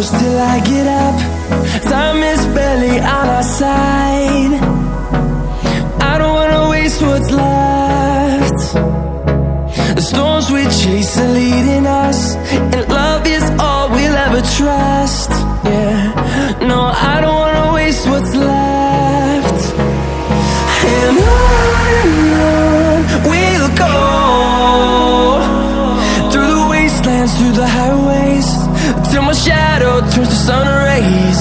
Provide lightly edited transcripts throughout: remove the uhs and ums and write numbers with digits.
close till I get up. Time is barely on our side. I don't wanna waste what's left. The storms we chase are leading us, and love is all we'll ever trust. Yeah, no, I don't wanna waste what's left. And on we'll go, through the wastelands, through the highways, till my shadow turns to sun rays.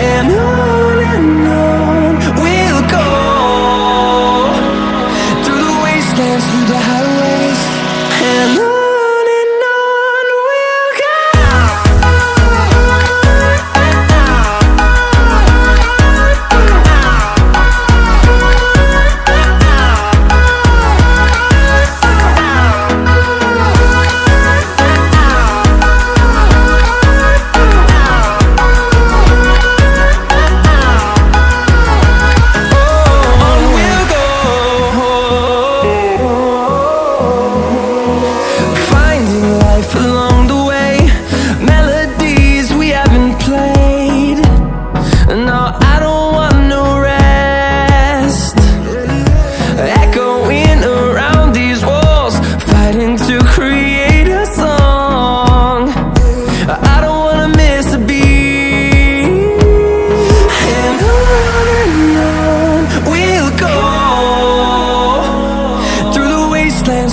And on we'll go, through the wastelands, through the highways, and on we'll go.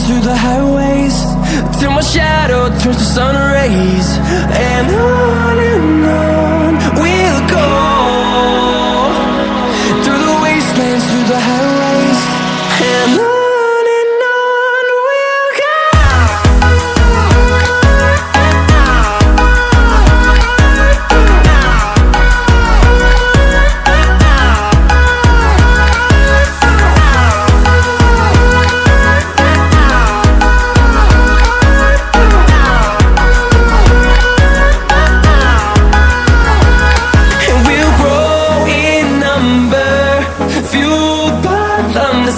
Through the highways, till my shadow turns to sun rays. And on we'll go, through the wastelands, through the highways, and on we'll go.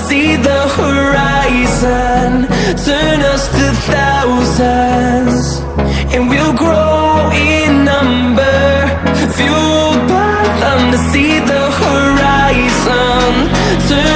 See the horizon, turn us to thousands, and we'll grow in number, fueled by them to see the horizon, turn